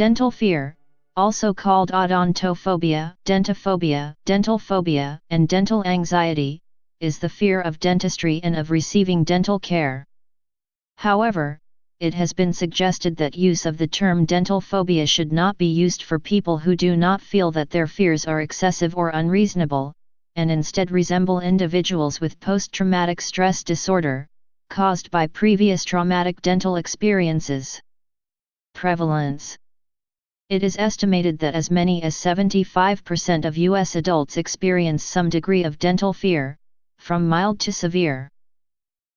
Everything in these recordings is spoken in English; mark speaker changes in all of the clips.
Speaker 1: Dental fear, also called odontophobia, dentophobia, dental phobia, and dental anxiety, is the fear of dentistry and of receiving dental care. However, it has been suggested that use of the term dental phobia should not be used for people who do not feel that their fears are excessive or unreasonable, and instead resemble individuals with post-traumatic stress disorder, caused by previous traumatic dental experiences. Prevalence. It is estimated that as many as 75% of U.S. adults experience some degree of dental fear, from mild to severe.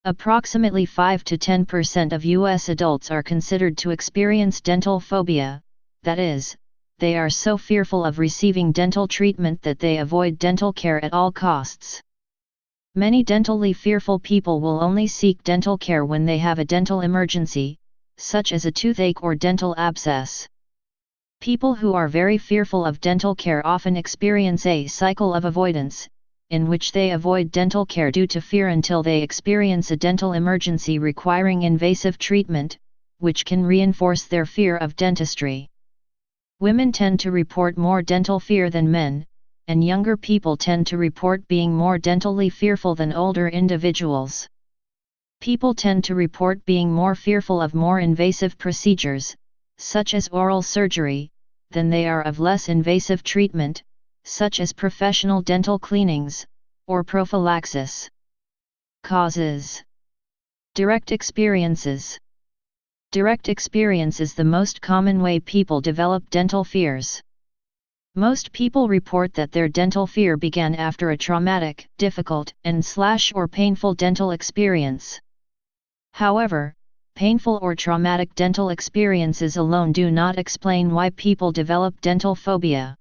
Speaker 1: Approximately 5 to 10% of U.S. adults are considered to experience dental phobia, that is, they are so fearful of receiving dental treatment that they avoid dental care at all costs. Many dentally fearful people will only seek dental care when they have a dental emergency, such as a toothache or dental abscess. People who are very fearful of dental care often experience a cycle of avoidance, in which they avoid dental care due to fear until they experience a dental emergency requiring invasive treatment, which can reinforce their fear of dentistry. Women tend to report more dental fear than men, and younger people tend to report being more dentally fearful than older individuals. People tend to report being more fearful of more invasive procedures, such as oral surgery, than they are of less invasive treatment, such as professional dental cleanings, or prophylaxis. Causes. Direct experiences. Direct experience is the most common way people develop dental fears. Most people report that their dental fear began after a traumatic, difficult, or painful dental experience. However, painful or traumatic dental experiences alone do not explain why people develop dental phobia.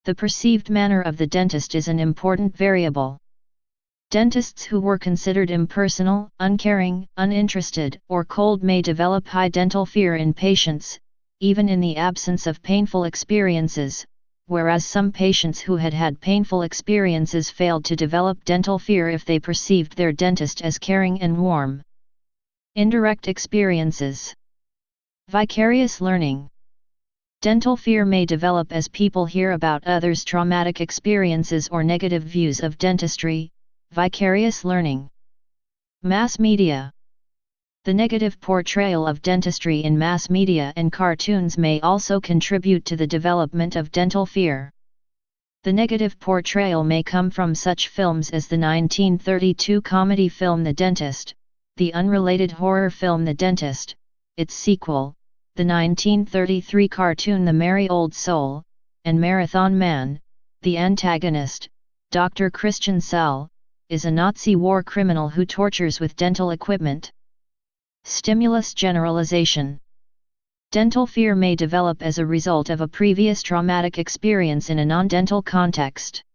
Speaker 1: The perceived manner of the dentist is an important variable. Dentists who were considered impersonal, uncaring, uninterested, or cold may develop high dental fear in patients, even in the absence of painful experiences, whereas some patients who had had painful experiences failed to develop dental fear if they perceived their dentist as caring and warm. Indirect experiences. Vicarious learning. Dental fear may develop as people hear about others' traumatic experiences or negative views of dentistry. Vicarious learning. Mass media. The negative portrayal of dentistry in mass media and cartoons may also contribute to the development of dental fear. The negative portrayal may come from such films as the 1932 comedy film The Dentist, the unrelated horror film The Dentist, its sequel, the 1933 cartoon The Merry Old Soul, and Marathon Man. The antagonist, Dr. Christian Saul, is a Nazi war criminal who tortures with dental equipment. Stimulus generalization. Dental fear may develop as a result of a previous traumatic experience in a non-dental context.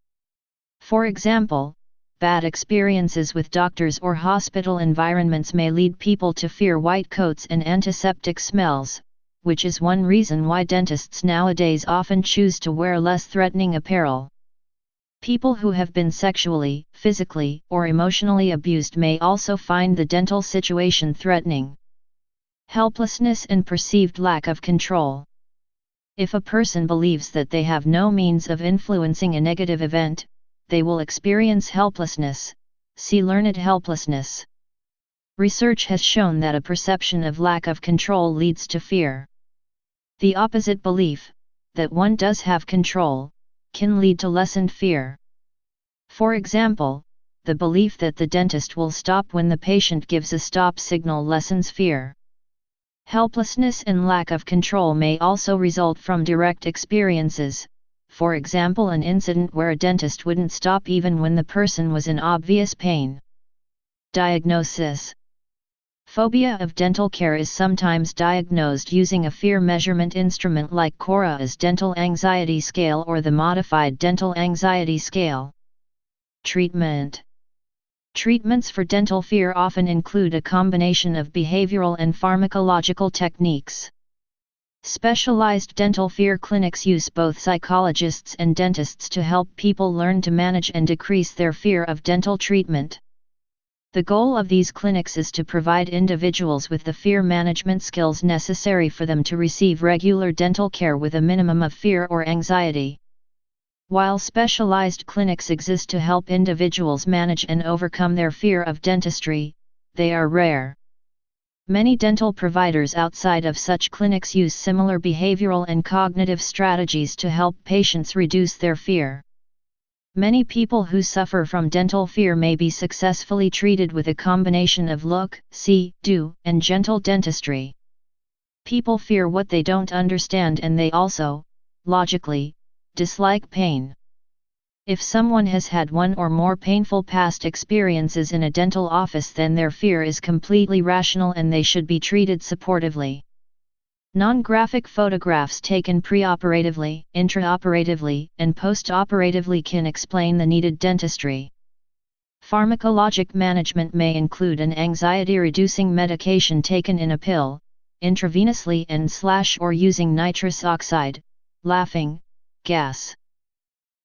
Speaker 1: For example, bad experiences with doctors or hospital environments may lead people to fear white coats and antiseptic smells, which is one reason why dentists nowadays often choose to wear less threatening apparel. People who have been sexually, physically, or emotionally abused may also find the dental situation threatening. Helplessness and perceived lack of control. If a person believes that they have no means of influencing a negative event, they will experience helplessness. See learned helplessness. Research has shown that a perception of lack of control leads to fear. The opposite belief, that one does have control, can lead to lessened fear. For example, the belief that the dentist will stop when the patient gives a stop signal lessens fear. Helplessness and lack of control may also result from direct experiences, for example an incident where a dentist wouldn't stop even when the person was in obvious pain. Diagnosis. Phobia of dental care is sometimes diagnosed using a fear measurement instrument like Cora's Dental Anxiety Scale or the Modified Dental Anxiety Scale. Treatment. Treatments for dental fear often include a combination of behavioral and pharmacological techniques. Specialized dental fear clinics use both psychologists and dentists to help people learn to manage and decrease their fear of dental treatment. The goal of these clinics is to provide individuals with the fear management skills necessary for them to receive regular dental care with a minimum of fear or anxiety. While specialized clinics exist to help individuals manage and overcome their fear of dentistry, they are rare. Many dental providers outside of such clinics use similar behavioral and cognitive strategies to help patients reduce their fear. Many people who suffer from dental fear may be successfully treated with a combination of look, see, do, and gentle dentistry. People fear what they don't understand, and they also, logically, dislike pain. If someone has had one or more painful past experiences in a dental office, then their fear is completely rational and they should be treated supportively. Non-graphic photographs taken preoperatively, intraoperatively, and postoperatively can explain the needed dentistry. Pharmacologic management may include an anxiety-reducing medication taken in a pill, intravenously and/or using nitrous oxide, laughing gas.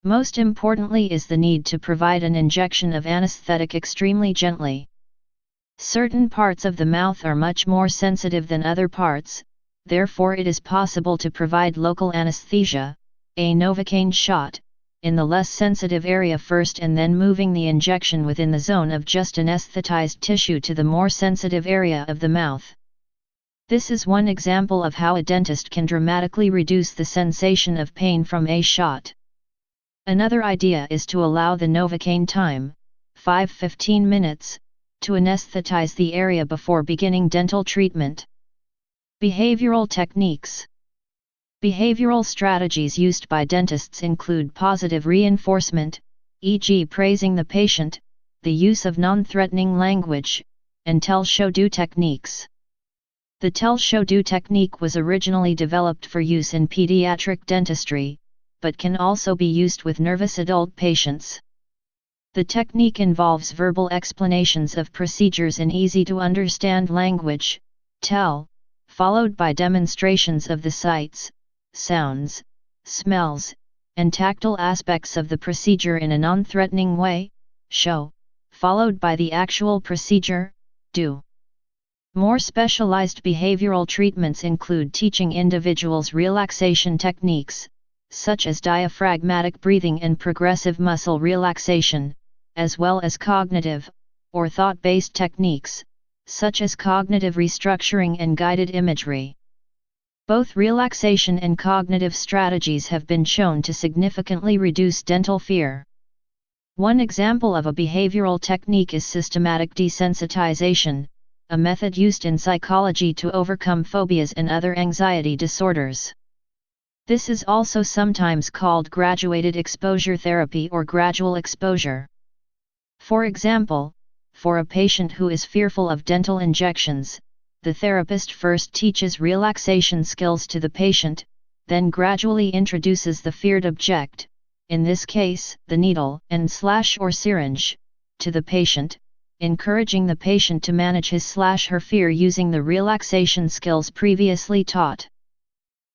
Speaker 1: Most importantly is the need to provide an injection of anesthetic extremely gently. Certain parts of the mouth are much more sensitive than other parts. Therefore it is possible to provide local anesthesia, a Novocaine shot, in the less sensitive area first and then moving the injection within the zone of just anesthetized tissue to the more sensitive area of the mouth. This is one example of how a dentist can dramatically reduce the sensation of pain from a shot. Another idea is to allow the Novocaine time, 5–15 minutes, to anesthetize the area before beginning dental treatment. Behavioral techniques. Behavioral strategies used by dentists include positive reinforcement, e.g. praising the patient, the use of non-threatening language, and tell-show-do techniques. The tell-show-do technique was originally developed for use in pediatric dentistry, but can also be used with nervous adult patients. The technique involves verbal explanations of procedures in easy-to-understand language, tell, followed by demonstrations of the sights, sounds, smells, and tactile aspects of the procedure in a non-threatening way, show, followed by the actual procedure, do. More specialized behavioral treatments include teaching individuals relaxation techniques, such as diaphragmatic breathing and progressive muscle relaxation, as well as cognitive, or thought-based techniques, such as cognitive restructuring and guided imagery. Both relaxation and cognitive strategies have been shown to significantly reduce dental fear. One example of a behavioral technique is systematic desensitization, a method used in psychology to overcome phobias and other anxiety disorders. This is also sometimes called graduated exposure therapy or gradual exposure. For example, for a patient who is fearful of dental injections, the therapist first teaches relaxation skills to the patient, then gradually introduces the feared object, in this case, the needle and/or syringe, to the patient, encouraging the patient to manage his/her fear using the relaxation skills previously taught.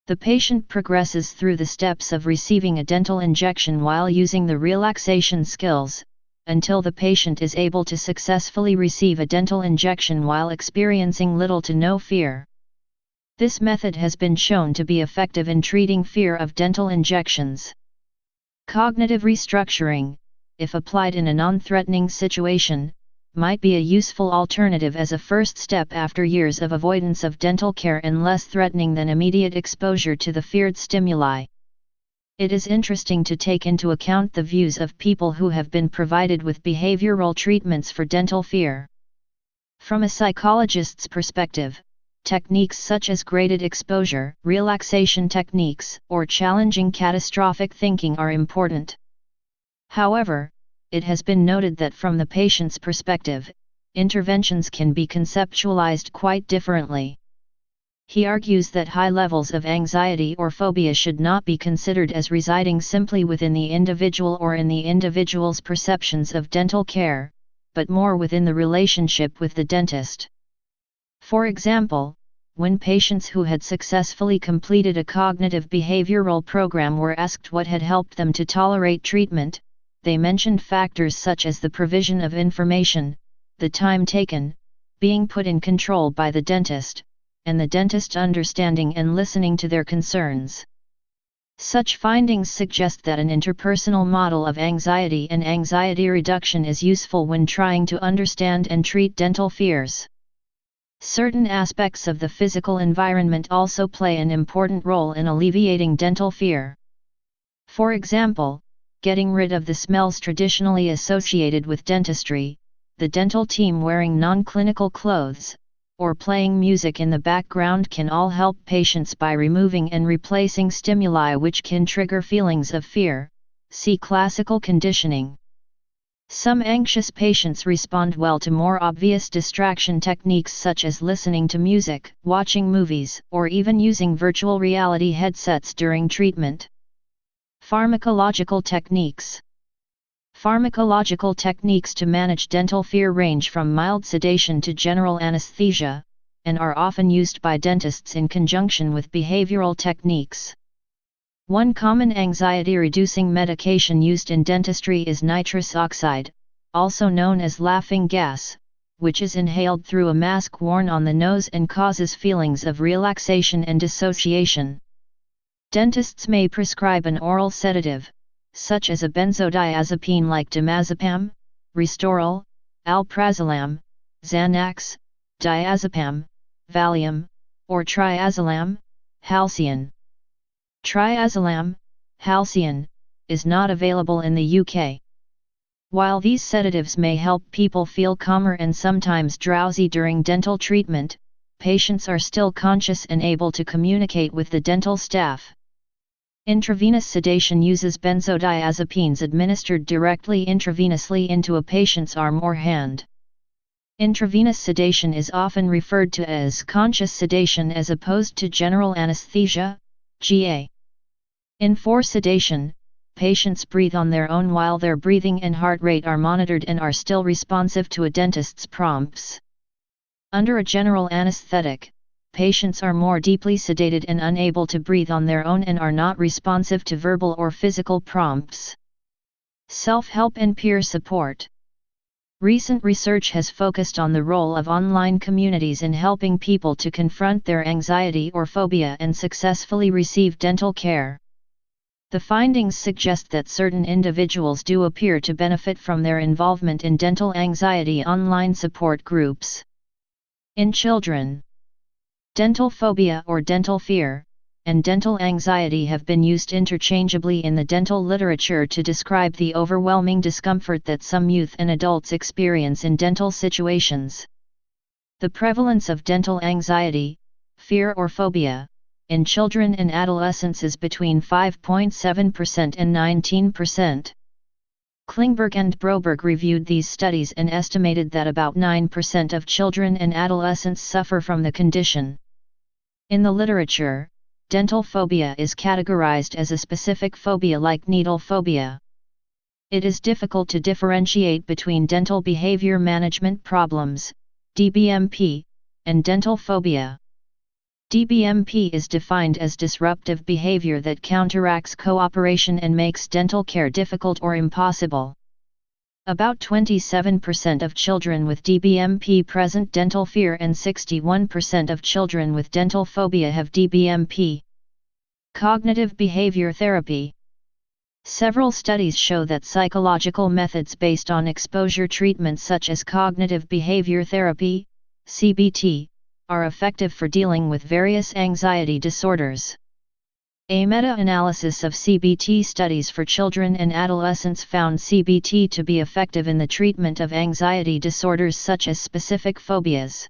Speaker 1: The patient progresses through the steps of receiving a dental injection while using the relaxation skills, until the patient is able to successfully receive a dental injection while experiencing little to no fear. This method has been shown to be effective in treating fear of dental injections. Cognitive restructuring, if applied in a non-threatening situation, might be a useful alternative as a first step after years of avoidance of dental care and less threatening than immediate exposure to the feared stimuli. It is interesting to take into account the views of people who have been provided with behavioral treatments for dental fear. From a psychologist's perspective, techniques such as graded exposure, relaxation techniques, or challenging catastrophic thinking are important. However, it has been noted that from the patient's perspective, interventions can be conceptualized quite differently. He argues that high levels of anxiety or phobia should not be considered as residing simply within the individual or in the individual's perceptions of dental care, but more within the relationship with the dentist. For example, when patients who had successfully completed a cognitive behavioral program were asked what had helped them to tolerate treatment, they mentioned factors such as the provision of information, the time taken, being put in control by the dentist, and the dentist understanding and listening to their concerns. Such findings suggest that an interpersonal model of anxiety and anxiety reduction is useful when trying to understand and treat dental fears. Certain aspects of the physical environment also play an important role in alleviating dental fear. For example, getting rid of the smells traditionally associated with dentistry, the dental team wearing non-clinical clothes, or playing music in the background can all help patients by removing and replacing stimuli which can trigger feelings of fear. See classical conditioning. Some anxious patients respond well to more obvious distraction techniques such as listening to music, watching movies, or even using virtual reality headsets during treatment. Pharmacological techniques. Pharmacological techniques to manage dental fear range from mild sedation to general anesthesia, and are often used by dentists in conjunction with behavioral techniques. One common anxiety-reducing medication used in dentistry is nitrous oxide, also known as laughing gas, which is inhaled through a mask worn on the nose and causes feelings of relaxation and dissociation. Dentists may prescribe an oral sedative, such as a benzodiazepine like diazepam, Restoril, alprazolam, Xanax, diazepam, Valium, or triazolam, Halcion. Triazolam, Halcion, is not available in the UK. While these sedatives may help people feel calmer and sometimes drowsy during dental treatment, patients are still conscious and able to communicate with the dental staff. Intravenous sedation uses benzodiazepines administered directly intravenously into a patient's arm or hand. Intravenous sedation is often referred to as conscious sedation as opposed to general anesthesia, GA. In force sedation, patients breathe on their own while their breathing and heart rate are monitored and are still responsive to a dentist's prompts. Under a general anesthetic, patients are more deeply sedated and unable to breathe on their own and are not responsive to verbal or physical prompts. Self-help and peer support. Recent research has focused on the role of online communities in helping people to confront their anxiety or phobia and successfully receive dental care. The findings suggest that certain individuals do appear to benefit from their involvement in dental anxiety online support groups. In children, dental phobia or dental fear, and dental anxiety have been used interchangeably in the dental literature to describe the overwhelming discomfort that some youth and adults experience in dental situations. The prevalence of dental anxiety, fear or phobia, in children and adolescents is between 5.7% and 19%. Klingberg and Broberg reviewed these studies and estimated that about 9% of children and adolescents suffer from the condition. In the literature, dental phobia is categorized as a specific phobia like needle phobia. It is difficult to differentiate between dental behavior management problems, DBMP, and dental phobia. DBMP is defined as disruptive behavior that counteracts cooperation and makes dental care difficult or impossible. About 27% of children with DBMP present dental fear and 61% of children with dental phobia have DBMP. Cognitive behavior therapy. Several studies show that psychological methods based on exposure treatments such as cognitive behavior therapy, CBT, are effective for dealing with various anxiety disorders. A meta-analysis of CBT studies for children and adolescents found CBT to be effective in the treatment of anxiety disorders such as specific phobias.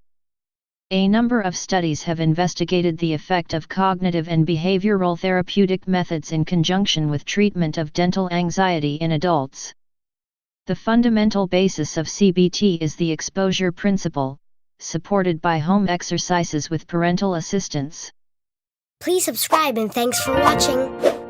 Speaker 1: A number of studies have investigated the effect of cognitive and behavioral therapeutic methods in conjunction with treatment of dental anxiety in adults. The fundamental basis of CBT is the exposure principle, supported by home exercises with parental assistance.
Speaker 2: Please subscribe and thanks for watching.